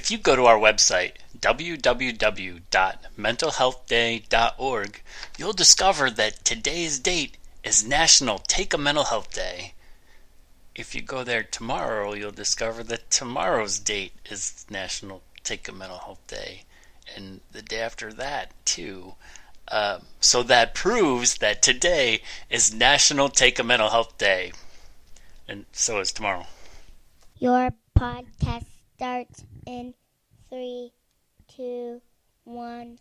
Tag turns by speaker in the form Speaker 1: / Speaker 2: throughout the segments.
Speaker 1: If you go to our website, www.mentalhealthday.org, you'll discover that today's date is National Take a Mental Health Day. If you go there tomorrow, you'll discover that tomorrow's date is National Take a Mental Health Day, and the day after that, too. So that proves that today is National Take a Mental Health Day, and so is tomorrow.
Speaker 2: Your podcast starts in 3, 2, 1.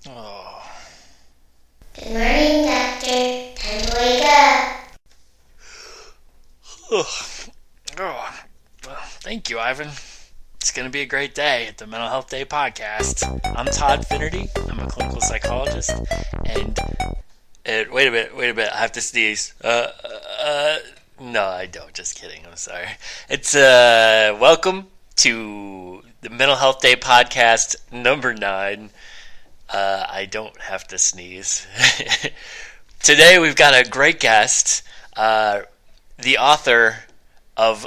Speaker 1: Oh.
Speaker 2: Good morning, Doctor. Time to wake up.
Speaker 1: Well, thank you, Ivan. It's going to be a great day at the Mental Health Day podcast. I'm Todd Finnerty. I'm a clinical psychologist. And wait a minute. I have to sneeze. No, I don't. Just kidding. I'm sorry. It's welcome to the Mental Health Day podcast number 9. I don't have to sneeze. Today we've got a great guest, the author of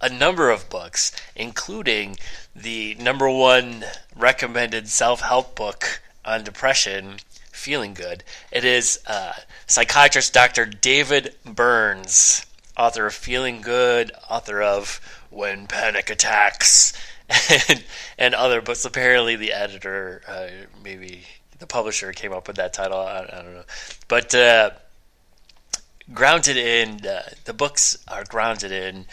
Speaker 1: a number of books, including the number 1 recommended self-help book on depression, Feeling Good. It is psychiatrist Dr. David Burns, author of Feeling Good, author of When Panic Attacks, and other books. Apparently the editor, maybe the publisher came up with that title, I don't know. But grounded in, the books are grounded in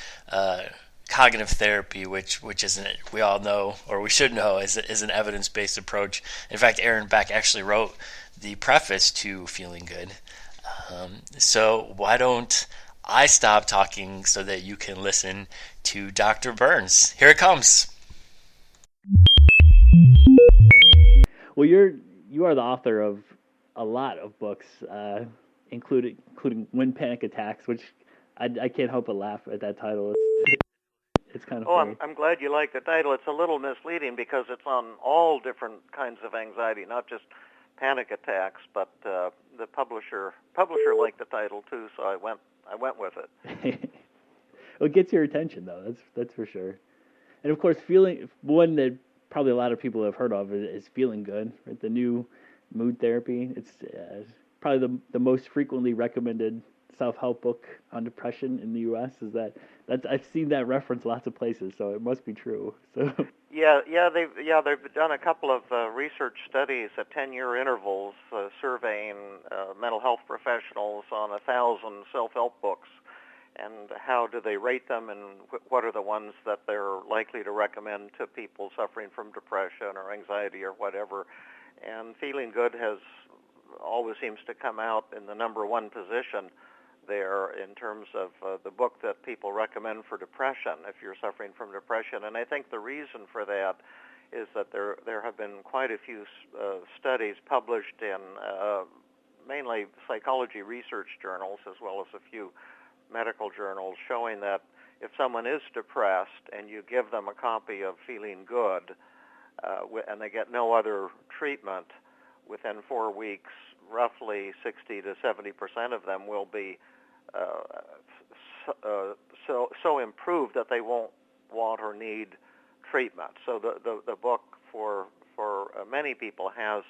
Speaker 1: cognitive therapy, which isn't, we all know, or we should know, is an evidence-based approach. In fact, Aaron Beck actually wrote the preface to Feeling Good. So why don't I stop talking so that you can listen to Dr. Burns? Here it comes. Well, you are the author of a lot of books, including When Panic Attacks, which I can't help but laugh at that title. It's kind of funny.
Speaker 3: I'm glad you like the title. It's a little misleading because it's on all different kinds of anxiety, not just panic attacks. But the publisher liked the title too, so I went with it.
Speaker 1: Well, it gets your attention though. That's for sure. And of course, one that probably a lot of people have heard of is Feeling Good, right? The new mood therapy. It's probably the most frequently recommended self-help book on depression in the U.S. That's I've seen that reference lots of places, so it must be true. So
Speaker 3: they've done a couple of research studies at 10-year intervals, surveying mental health professionals on 1,000 self-help books, and how do they rate them, and what are the ones that they're likely to recommend to people suffering from depression or anxiety or whatever. And Feeling Good always seems to come out in the number 1 position there in terms of the book that people recommend for depression if you're suffering from depression. And I think the reason for that is that there have been quite a few studies published in mainly psychology research journals as well as a few medical journals showing that if someone is depressed and you give them a copy of Feeling Good and they get no other treatment, within 4 weeks, roughly 60 to 70% of them will be so improved that they won't want or need treatment. So the book for many people has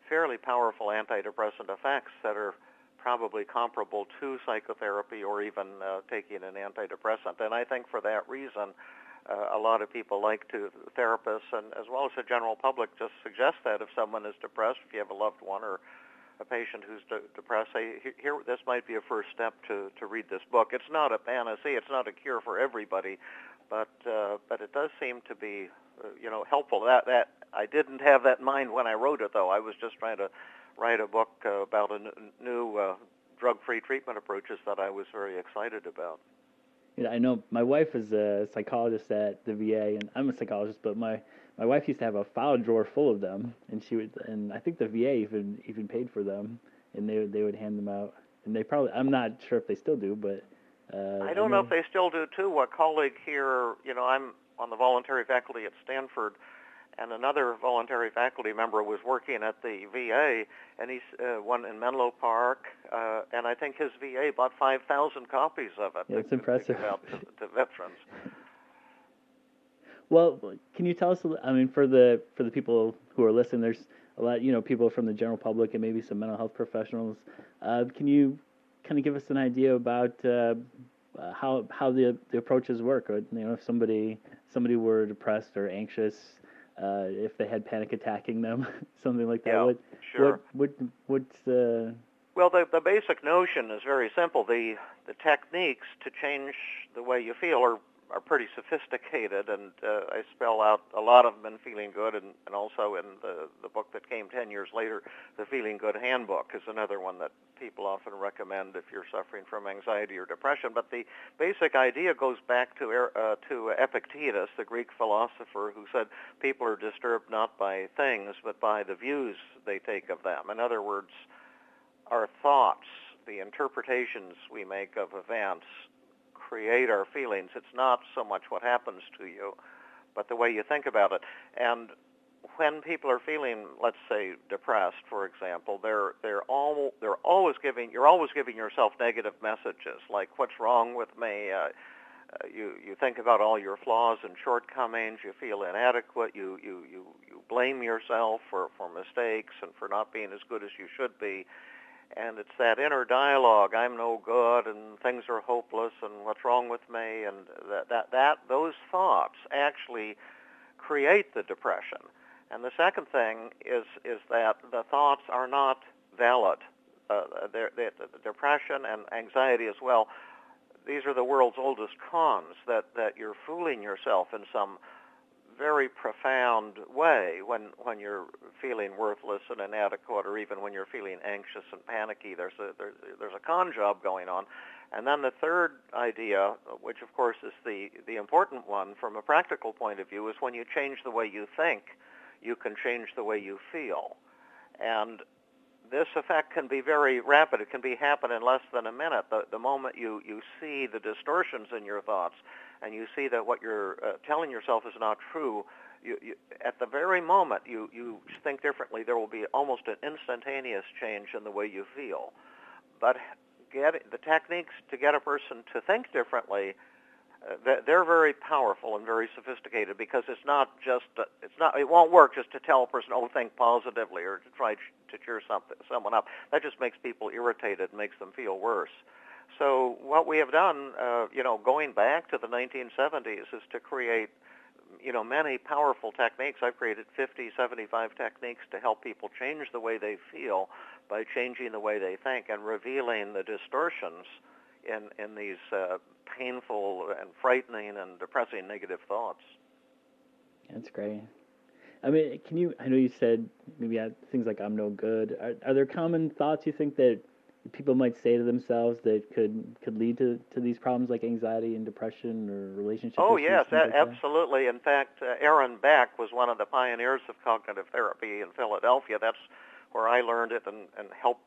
Speaker 3: fairly powerful antidepressant effects that are probably comparable to psychotherapy or even taking an antidepressant. And I think for that reason, a lot of people therapists and as well as the general public just suggest that if someone is depressed, if you have a loved one or a patient who's depressed, say, here, this might be a first step to read this book. It's not a panacea. It's not a cure for everybody, but it does seem to be, helpful. That I didn't have that in mind when I wrote it, though. I was just trying to write a book about a new drug-free treatment approaches that I was very excited about.
Speaker 1: Yeah, I know my wife is a psychologist at the VA, and I'm a psychologist, but my wife used to have a file drawer full of them, and I think the VA even paid for them, and they would hand them out, and they probably, I'm not sure if they still do, but
Speaker 3: I don't know if they still do too. A colleague here, I'm on the voluntary faculty at Stanford, and another voluntary faculty member was working at the VA, and he's one in Menlo Park, and I think his VA bought 5,000 copies of it.
Speaker 1: Yeah, it's impressive.
Speaker 3: To veterans.
Speaker 4: Well, can you tell us? I mean, for the people who are listening, there's a lot, people from the general public and maybe some mental health professionals. Can you kind of give us an idea about how the approaches work? Or, if somebody were depressed or anxious, if they had panic attacking them, something like that.
Speaker 3: Yeah, sure.
Speaker 4: What's the
Speaker 3: Well, the basic notion is very simple. The techniques to change the way you feel are pretty sophisticated, and I spell out a lot of them in Feeling Good, and also in the book that came 10 years later, the Feeling Good Handbook is another one that people often recommend if you're suffering from anxiety or depression. But the basic idea goes back to Epictetus, the Greek philosopher, who said people are disturbed not by things, but by the views they take of them. In other words, our thoughts, the interpretations we make of events, create our feelings. It's not so much what happens to you, but the way you think about it. And when people are feeling, let's say, depressed, for example, you're always giving yourself negative messages, like what's wrong with me. You think about all your flaws and shortcomings. You feel inadequate. You blame yourself for mistakes and for not being as good as you should be. And it's that inner dialogue, I'm no good, and things are hopeless, and what's wrong with me, and those thoughts actually create the depression. And the second thing is that the thoughts are not valid. The depression and anxiety as well, these are the world's oldest cons, that you're fooling yourself in some very profound way when you're feeling worthless and inadequate, or even when you're feeling anxious and panicky. There's a con job going on. And then the third idea, which of course is the important one from a practical point of view, is when you change the way you think, you can change the way you feel. And this effect can be very rapid. It can happen in less than a minute. The moment you see the distortions in your thoughts, and you see that what you're telling yourself is not true, you at the very moment you think differently, there will be almost an instantaneous change in the way you feel. But the techniques to get a person to think differently, they're very powerful and very sophisticated, because it won't work just to tell a person, think positively, or to try to cheer someone up. That just makes people irritated, makes them feel worse. So what we have done, going back to the 1970s, is to create, many powerful techniques. I've created 50, 75 techniques to help people change the way they feel by changing the way they think and revealing the distortions in these painful and frightening and depressing negative thoughts.
Speaker 4: That's great. I mean, I know you said maybe things like I'm no good. Are there common thoughts you think that people might say to themselves that could lead to these problems like anxiety and depression or relationship
Speaker 3: issues? Oh,
Speaker 4: yes,
Speaker 3: like absolutely. In fact, Aaron Beck was one of the pioneers of cognitive therapy in Philadelphia. That's where I learned it and helped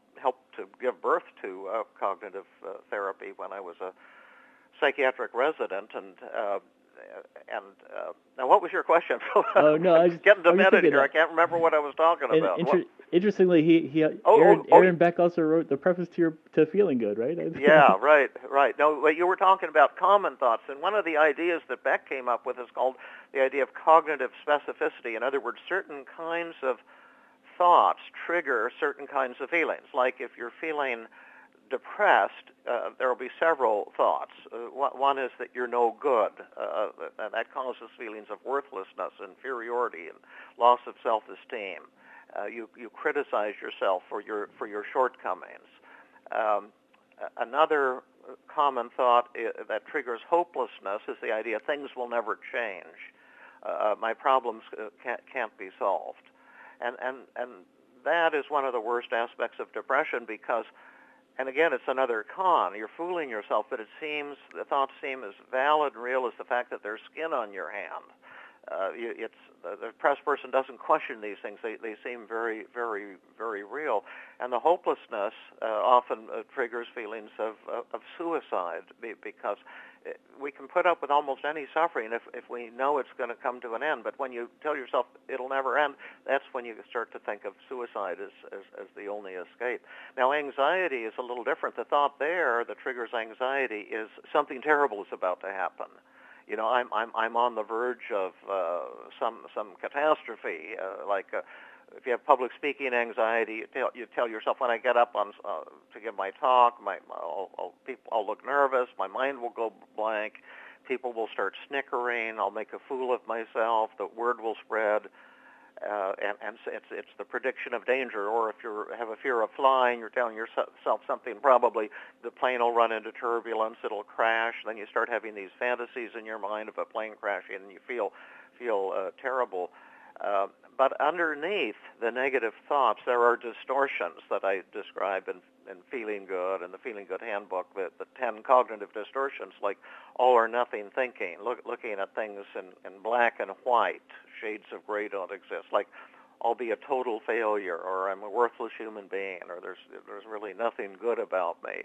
Speaker 3: to give birth to cognitive therapy when I was a psychiatric resident. And now, what was your question?
Speaker 4: Oh no, I was
Speaker 3: getting demented here. I can't remember what I was talking about.
Speaker 4: Interestingly, Aaron Beck also wrote the preface to Feeling Good, right?
Speaker 3: Yeah, right. No, you were talking about common thoughts, and one of the ideas that Beck came up with is called the idea of cognitive specificity. In other words, certain kinds of thoughts trigger certain kinds of feelings. Like if you're feeling depressed, there will be several thoughts. One is that you're no good, and that causes feelings of worthlessness, inferiority, and loss of self-esteem. You criticize yourself for your shortcomings. Another common thought that triggers hopelessness is the idea things will never change. My problems can't be solved, and that is one of the worst aspects of depression, because. And again, it's another con. You're fooling yourself, but the thoughts seem as valid and real as the fact that there's skin on your hand. The depressed person doesn't question these things. They seem very, very, very real. And the hopelessness often triggers feelings of suicide, because we can put up with almost any suffering if we know it's going to come to an end. But when you tell yourself it'll never end, that's when you start to think of suicide as the only escape. Now, anxiety is a little different. The thought there that triggers anxiety is something terrible is about to happen. I'm on the verge of some catastrophe, if you have public speaking anxiety, you tell yourself, when I get up on to give my talk, I'll look nervous, my mind will go blank, people will start snickering, I'll make a fool of myself, the word will spread, and it's the prediction of danger. Or if you have a fear of flying, you're telling yourself something, probably the plane will run into turbulence, it'll crash, then you start having these fantasies in your mind of a plane crashing, and you feel terrible. But underneath the negative thoughts, there are distortions that I describe in Feeling Good, in the Feeling Good Handbook, the 10 cognitive distortions, like all or nothing thinking, looking at things in black and white, shades of gray don't exist, like I'll be a total failure, or I'm a worthless human being, or there's really nothing good about me.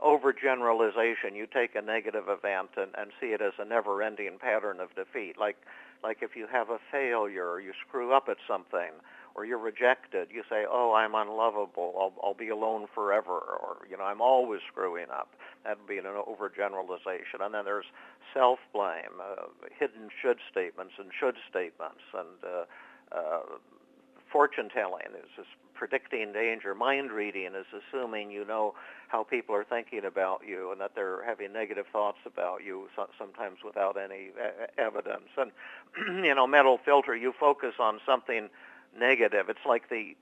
Speaker 3: Overgeneralization, you take a negative event and see it as a never-ending pattern of defeat, like if you have a failure, or you screw up at something, or you're rejected, you say, oh, I'm unlovable, I'll be alone forever, or, I'm always screwing up. That would be an overgeneralization. And then there's self-blame, hidden should statements, and fortune-telling is just predicting danger. Mind reading is assuming you know how people are thinking about you and that they're having negative thoughts about you, sometimes without any evidence. And, mental filter, you focus on something negative. It's like the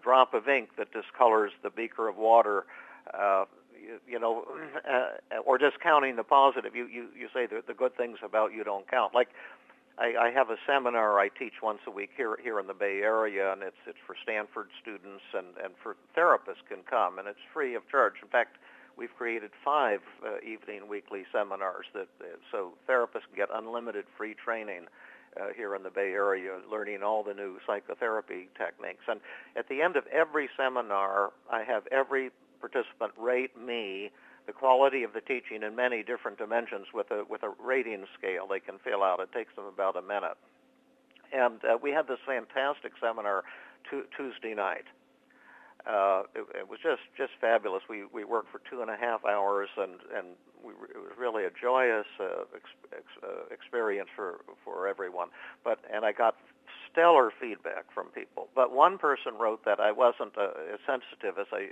Speaker 3: drop of ink that discolors the beaker of water, or discounting the positive. You say the good things about you don't count. Like, I have a seminar I teach once a week here in the Bay Area, and it's for Stanford students and for therapists can come, and it's free of charge. In fact, we've created 5 evening weekly seminars so therapists can get unlimited free training here in the Bay Area, learning all the new psychotherapy techniques. And at the end of every seminar, I have every participant rate me the quality of the teaching in many different dimensions with a rating scale they can fill out. It takes them about a minute. And we had this fantastic seminar Tuesday night. It was just fabulous. We worked for 2.5 hours, and it was really a joyous experience for everyone. And I got stellar feedback from people. But one person wrote that I wasn't as sensitive as I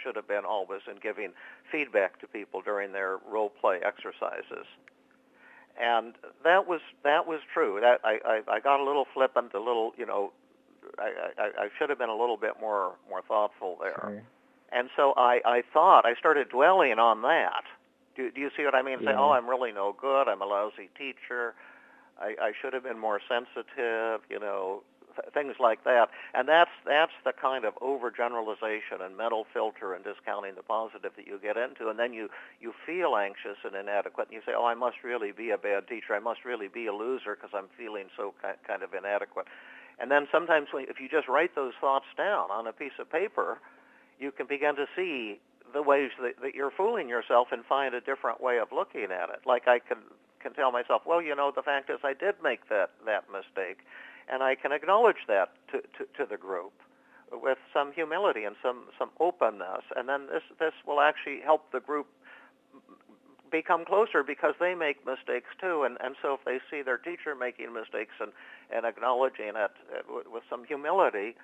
Speaker 3: should have been always in giving feedback to people during their role play exercises. And that was true. That I got a little flippant, a little, I should have been a little bit more thoughtful there. Sure. And so I started dwelling on that. Do you see what I mean? Yeah. Say, oh, I'm really no good. I'm a lousy teacher. I should have been more sensitive, things like that. And that's the kind of overgeneralization and mental filter and discounting the positive that you get into. And then you feel anxious and inadequate, and you say, oh, I must really be a bad teacher. I must really be a loser because I'm feeling so kind of inadequate. And then sometimes if you just write those thoughts down on a piece of paper, you can begin to see the ways that you're fooling yourself and find a different way of looking at it. Like I can tell myself, well, the fact is I did make that mistake, and I can acknowledge that to the group with some humility and some openness, and then this will actually help the group become closer because they make mistakes too, and so if they see their teacher making mistakes and acknowledging it with some humility,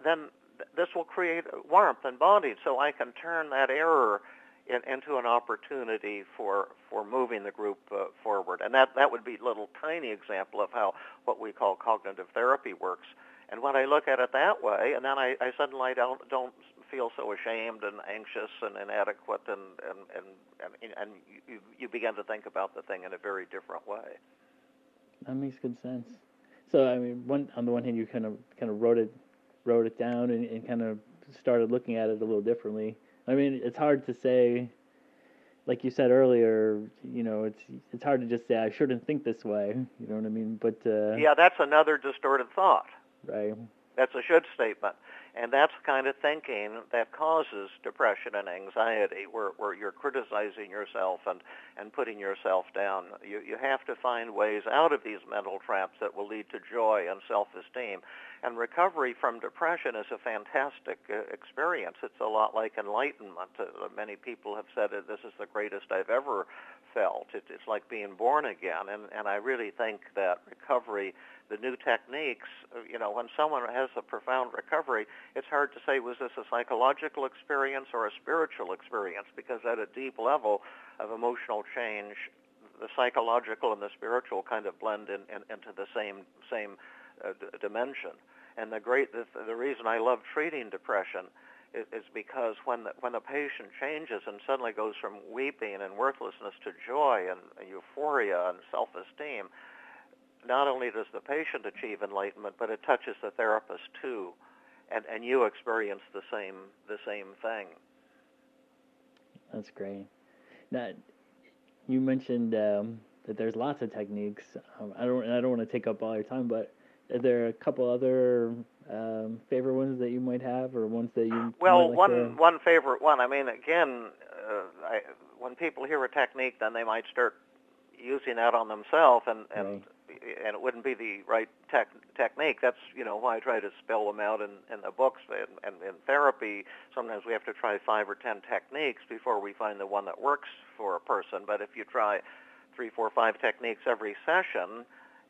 Speaker 3: then this will create warmth and bonding, so I can turn that error into an opportunity for moving the group forward. And that would be a little tiny example of how what we call cognitive therapy works. And when I look at it that way, and then I suddenly don't feel so ashamed and anxious and inadequate, and you begin to think about the thing in a very different way.
Speaker 4: That makes good sense. So I mean, on the one hand, you kind of wrote it down and kind of started looking at it a little differently. I mean, it's hard to say, like you said earlier, it's hard to just say, I shouldn't think this way, you know what I mean? But
Speaker 3: yeah, that's another distorted thought.
Speaker 4: Right.
Speaker 3: That's a should statement. And that's the kind of thinking that causes depression and anxiety, where you're criticizing yourself and putting yourself down. You have to find ways out of these mental traps that will lead to joy and self-esteem. And recovery from depression is a fantastic experience. It's a lot like enlightenment. Many people have said this is the greatest I've ever felt. It's like being born again. And I really think that recovery, the new techniques, when someone has a profound recovery, it's hard to say, was this a psychological experience or a spiritual experience? Because at a deep level of emotional change, the psychological and the spiritual kind of blend into the same dimension. And the reason I love treating depression is because when the patient changes and suddenly goes from weeping and worthlessness to joy and euphoria and self-esteem, not only does the patient achieve enlightenment, but it touches the therapist too, and you experience the same thing.
Speaker 4: That's great. Now, you mentioned that there's lots of techniques. I don't want to take up all your time, but are there a couple other favorite ones that you might have, or ones that you
Speaker 3: well,
Speaker 4: might like
Speaker 3: one favorite one. I mean, again, when people hear a technique, then they might start using that on themselves, and
Speaker 4: Right.
Speaker 3: and it wouldn't be the right technique. That's why I try to spell them out in the books. And in therapy, sometimes we have to try 5 or 10 techniques before we find the one that works for a person. But if you try 3, 4, 5 techniques every session,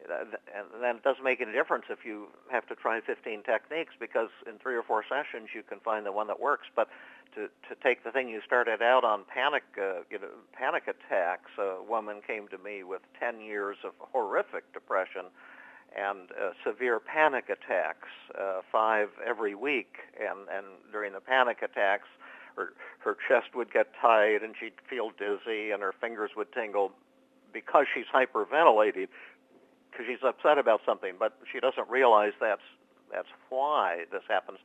Speaker 3: and then it doesn't make any difference if you have to try 15 techniques, because in 3 or 4 sessions you can find the one that works. But to take the thing you started out on, panic attacks. A woman came to me with 10 years of horrific depression and severe panic attacks, 5 every week. And during the panic attacks, her chest would get tight and she'd feel dizzy and her fingers would tingle because she's hyperventilating, because she's upset about something, but she doesn't realize that's why this happens.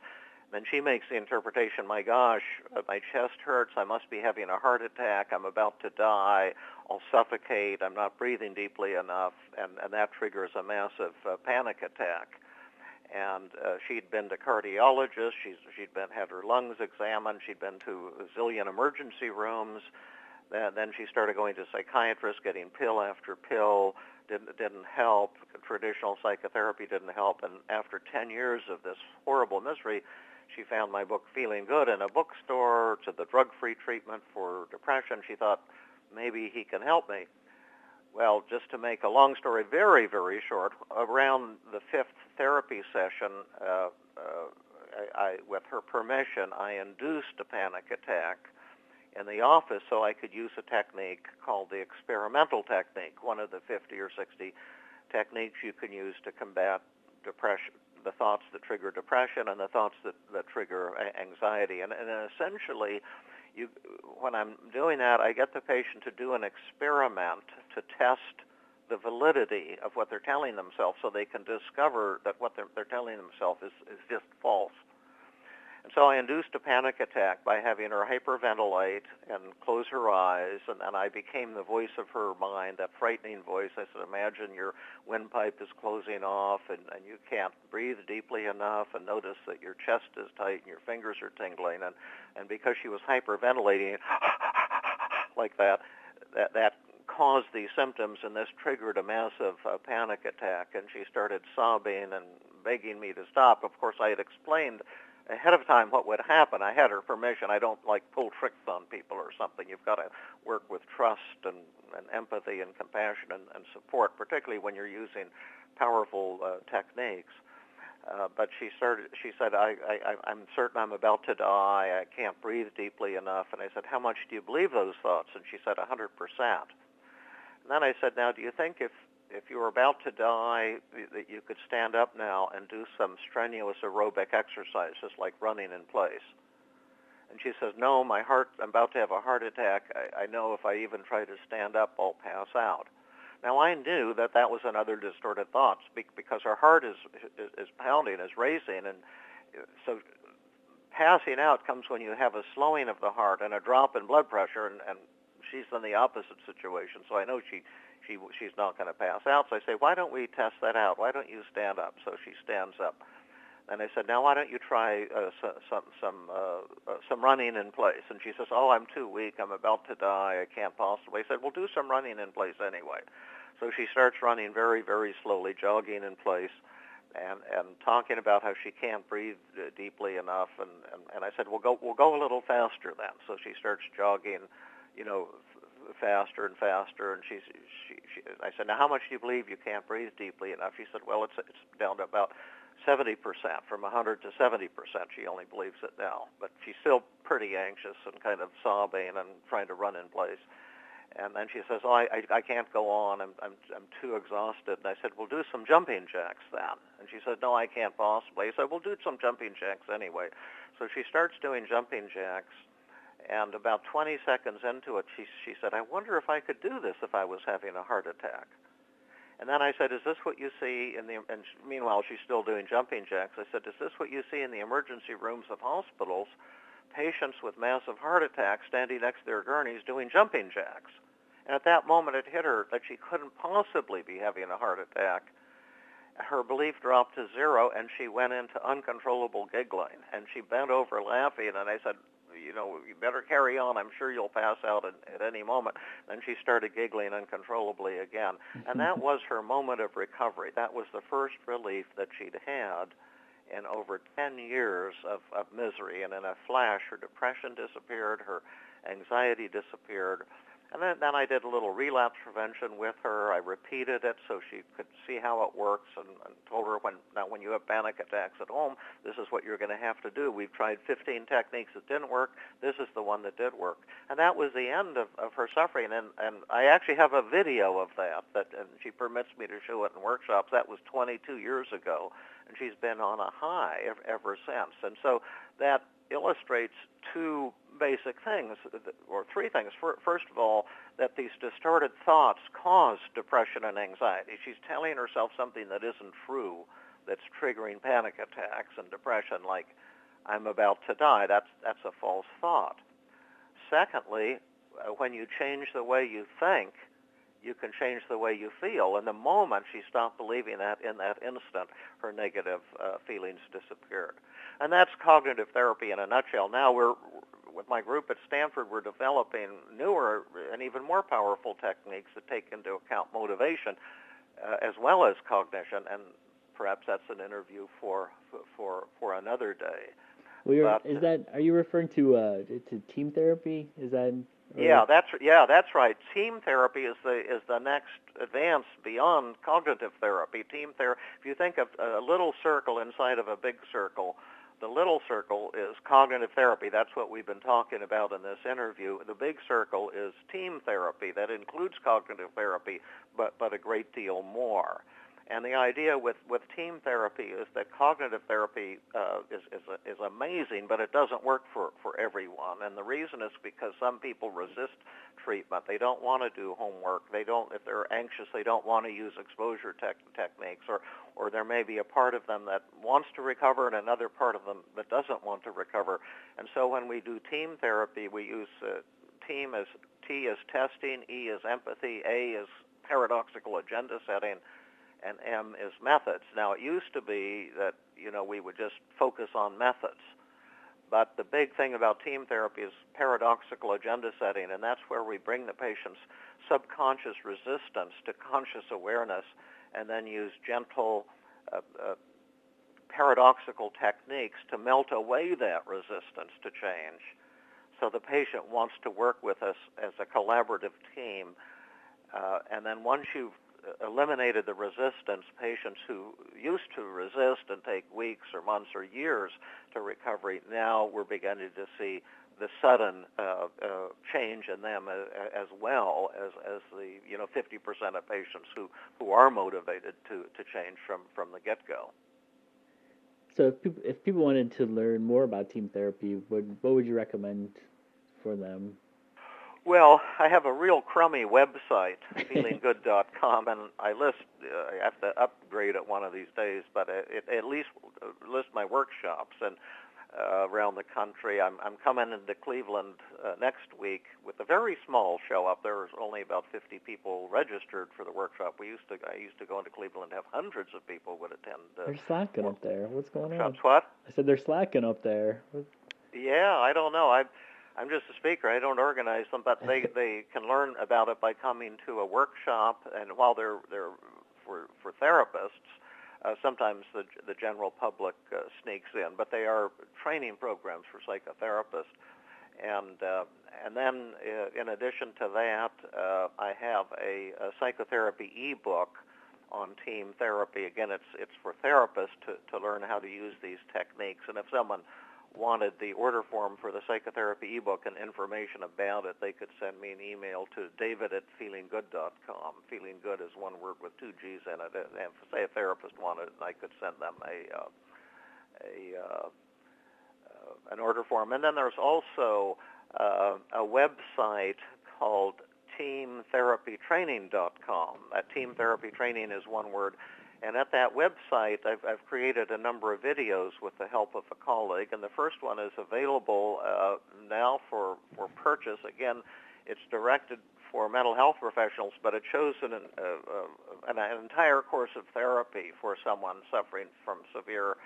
Speaker 3: Then she makes the interpretation, my gosh, my chest hurts, I must be having a heart attack, I'm about to die, I'll suffocate, I'm not breathing deeply enough, and that triggers a massive panic attack. And she'd been to cardiologists, she'd had her lungs examined, she'd been to a zillion emergency rooms. Then she started going to psychiatrists, getting pill after pill. Didn't help. Traditional psychotherapy didn't help. And after 10 years of this horrible misery, she found my book Feeling Good in a bookstore, to the drug-free treatment for depression. She thought, maybe he can help me. Well, just to make a long story very, very short, around the 5th therapy session, with her permission, I induced a panic attack in the office so I could use a technique called the experimental technique, one of the 50 or 60 techniques you can use to combat depression, the thoughts that trigger depression and the thoughts that trigger anxiety. And essentially, when I'm doing that, I get the patient to do an experiment to test the validity of what they're telling themselves, so they can discover that what they're telling themselves is just false. And so I induced a panic attack by having her hyperventilate and close her eyes, and I became the voice of her mind, that frightening voice. I said, imagine your windpipe is closing off and you can't breathe deeply enough, and notice that your chest is tight and your fingers are tingling. And because she was hyperventilating like that caused these symptoms, and this triggered a massive panic attack, and she started sobbing and begging me to stop. Of course, I had explained ahead of time what would happen. I had her permission. I don't pull tricks on people or something. You've got to work with trust and empathy and compassion and support, particularly when you're using powerful techniques. But she said, I'm certain I'm about to die. I can't breathe deeply enough. And I said, how much do you believe those thoughts? And she said, 100%. And then I said, now, do you think if you were about to die, that you could stand up now and do some strenuous aerobic exercises like running in place? And she says, no, I'm about to have a heart attack. I know if I even try to stand up, I'll pass out. Now, I knew that was another distorted thought, because her heart is pounding, is racing, and so passing out comes when you have a slowing of the heart and a drop in blood pressure, and she's in the opposite situation, so I know she's not going to pass out. So I say, why don't we test that out? Why don't you stand up? So she stands up. And I said, now why don't you try some running in place? And she says, oh, I'm too weak. I'm about to die. I can't possibly. I said, well, do some running in place anyway. So she starts running very, very slowly, jogging in place, and talking about how she can't breathe deeply enough. And I said, we'll go a little faster then. So she starts jogging, faster and faster, and I said, now how much do you believe you can't breathe deeply enough? She said, well, it's down to about 70%, from 100 to 70%. She only believes it now, but she's still pretty anxious and kind of sobbing and trying to run in place. And then she says, oh, I can't go on. I'm too exhausted. And I said, well, do some jumping jacks then. And she said, no, I can't possibly. I said, well, do some jumping jacks anyway. So she starts doing jumping jacks, and about 20 seconds into it, she said, I wonder if I could do this if I was having a heart attack. And then I said, is this what you see in the, and meanwhile she's still doing jumping jacks, I said, is this what you see in the emergency rooms of hospitals, patients with massive heart attacks standing next to their gurneys doing jumping jacks? And at that moment it hit her that she couldn't possibly be having a heart attack. Her belief dropped to zero, and she went into uncontrollable giggling. And she bent over laughing, and I said, you better carry on. I'm sure you'll pass out at any moment. Then she started giggling uncontrollably again. And that was her moment of recovery. That was the first relief that she'd had in over 10 years of misery. And in a flash, her depression disappeared, her anxiety disappeared. And then I did a little relapse prevention with her. I repeated it so she could see how it works, and told her, when you have panic attacks at home, this is what you're going to have to do. We've tried 15 techniques that didn't work. This is the one that did work. And that was the end of her suffering. And I actually have a video of that, and she permits me to show it in workshops. That was 22 years ago, and she's been on a high ever since. And so that illustrates two basic things, or three things. First of all, that these distorted thoughts cause depression and anxiety. She's telling herself something that isn't true, that's triggering panic attacks and depression, like, I'm about to die. That's a false thought. Secondly, when you change the way you think, you can change the way you feel. And the moment she stopped believing that, in that instant, her negative feelings disappeared. And that's cognitive therapy in a nutshell. Now with my group at Stanford, we're developing newer and even more powerful techniques that take into account motivation as well as cognition. And perhaps that's an interview for another day.
Speaker 4: Well, are you referring to team therapy? Is that?
Speaker 3: Yeah, that's right. Team therapy is the next advance beyond cognitive therapy. Team therapy. If you think of a little circle inside of a big circle, the little circle is cognitive therapy. That's what we've been talking about in this interview. The big circle is team therapy. That includes cognitive therapy, but a great deal more. And the idea with team therapy is that cognitive therapy is amazing, but it doesn't work for everyone. And the reason is because some people resist treatment. They don't want to do homework. If they're anxious, they don't want to use exposure techniques, or there may be a part of them that wants to recover and another part of them that doesn't want to recover. And so when we do team therapy, we use team as T is testing, E is empathy, A is paradoxical agenda setting, and M is methods. Now, it used to be that, we would just focus on methods. But the big thing about team therapy is paradoxical agenda setting, and that's where we bring the patient's subconscious resistance to conscious awareness and then use gentle, paradoxical techniques to melt away that resistance to change. So the patient wants to work with us as a collaborative team. And then once you've eliminated the resistance, patients who used to resist and take weeks or months or years to recovery, now we're beginning to see the sudden change in them as well as the 50% of patients who are motivated to change from the get-go.
Speaker 4: So if people wanted to learn more about team therapy, what would you recommend for them?
Speaker 3: Well, I have a real crummy website, feelinggood.com, and I have to upgrade it one of these days, but it at least lists my workshops and around the country. I'm coming into Cleveland next week with a very small show up. There's only about 50 people registered for the workshop. I used to go into Cleveland and have hundreds of people would attend.
Speaker 4: They're slacking up there. What's going on?
Speaker 3: What?
Speaker 4: I said they're slacking up there.
Speaker 3: Yeah, I don't know. I'm just a speaker. I don't organize them, but they can learn about it by coming to a workshop. And while they're for therapists, sometimes the general public sneaks in, but they are training programs for psychotherapists. And then, in addition to that, I have a psychotherapy ebook on team therapy. Again, it's for therapists to learn how to use these techniques. And if someone wanted the order form for the psychotherapy ebook and information about it, they could send me an email to david@feelinggood.com. Feeling good is one word with two G's in it. And if, say, a therapist wanted it, I could send them an order form. And then there's also a website called teamtherapytraining.com. That team therapy training is one word. And at that website, I've created a number of videos with the help of a colleague. And the first one is available now for purchase. Again, it's directed for mental health professionals, but it shows an entire course of therapy for someone suffering from severe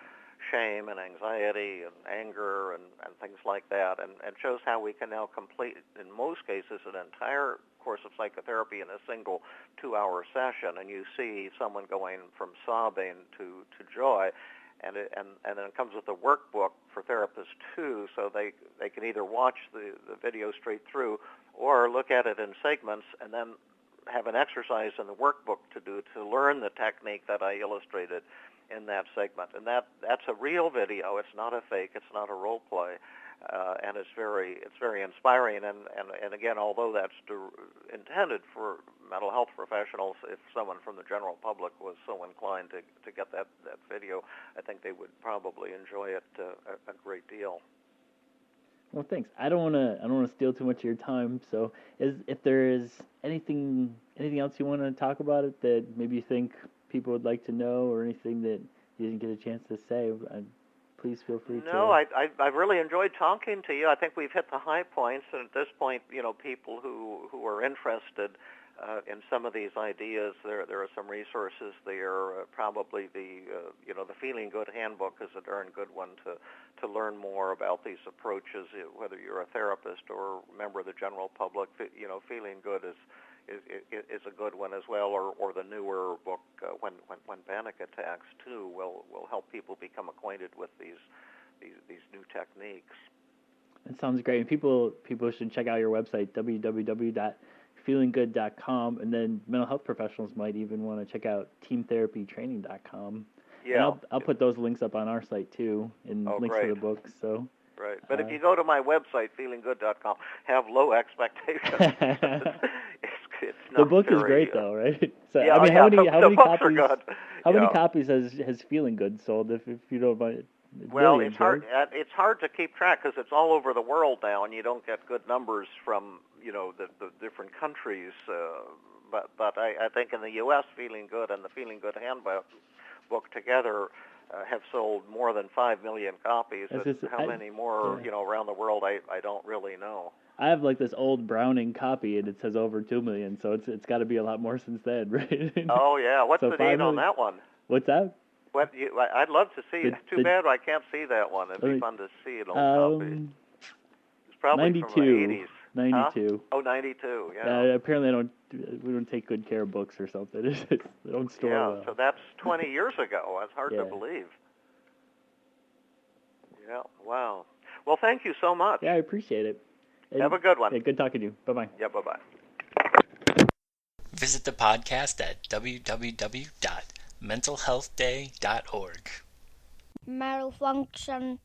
Speaker 3: shame and anxiety and anger and things like that, and shows how we can now complete, in most cases, an entire course of psychotherapy in a single 2-hour session. And you see someone going from sobbing to joy, and then it comes with a workbook for therapists too, so they can either watch the video straight through or look at it in segments and then have an exercise in the workbook to do to learn the technique that I illustrated in that segment. And that's a real video. It's not a fake. It's not a role play, and it's very inspiring. And again, although that's intended for mental health professionals, if someone from the general public was so inclined to get that video, I think they would probably enjoy it a great deal.
Speaker 4: Well, thanks. I don't want to steal too much of your time. So, if there is anything else you want to talk about it that maybe you think people would like to know, or anything that you didn't get a chance to say, please feel free to.
Speaker 3: No, I've really enjoyed talking to you. I think we've hit the high points, and at this point, people who are interested in some of these ideas, there are some resources there. Probably the Feeling Good Handbook is a darn good one to learn more about these approaches, whether you're a therapist or a member of the general public. Feeling Good is a good one as well, or the newer book, when Panic Attacks too, will help people become acquainted with these new techniques.
Speaker 4: That sounds great. And people should check out your website, www.feelinggood.com, and then mental health professionals might even want to check out teamtherapytraining.com.
Speaker 3: Yeah,
Speaker 4: and I'll put those links up on our site too, and links
Speaker 3: great.
Speaker 4: to the books. So.
Speaker 3: Right, but if you go to my website, feelinggood.com, have low expectations. It's not
Speaker 4: the book
Speaker 3: very,
Speaker 4: is great, though, right? So,
Speaker 3: yeah,
Speaker 4: how many
Speaker 3: books
Speaker 4: copies?
Speaker 3: Are good.
Speaker 4: How many copies has Feeling Good sold? If you don't mind.
Speaker 3: Well, it's hard. It's hard to keep track because it's all over the world now, and you don't get good numbers from the different countries. But I think in the U.S., Feeling Good and the Feeling Good Handbook together have sold more than 5 million copies. How many more, around the world, I don't really know.
Speaker 4: I have like this old Browning copy, and it says over 2 million, so it's got to be a lot more since then, right?
Speaker 3: Oh yeah, what's the date on that one?
Speaker 4: What's that?
Speaker 3: I'd love to see. Too bad I can't see that one. It'd be fun to see an old copy. It's probably
Speaker 4: 92.
Speaker 3: from the 80s.
Speaker 4: 92.
Speaker 3: Huh? Oh, 92. Yeah.
Speaker 4: Apparently, we don't take good care of books or something. They don't store well.
Speaker 3: So that's 20 years ago. That's hard to believe. Yeah. Wow. Well, thank you so much.
Speaker 4: Yeah, I appreciate it. And
Speaker 3: have a good one.
Speaker 4: Yeah, good talking to you. Bye-bye.
Speaker 3: Yeah, bye-bye.
Speaker 1: Visit the podcast at www.mentalhealthday.org.
Speaker 2: Malfunction.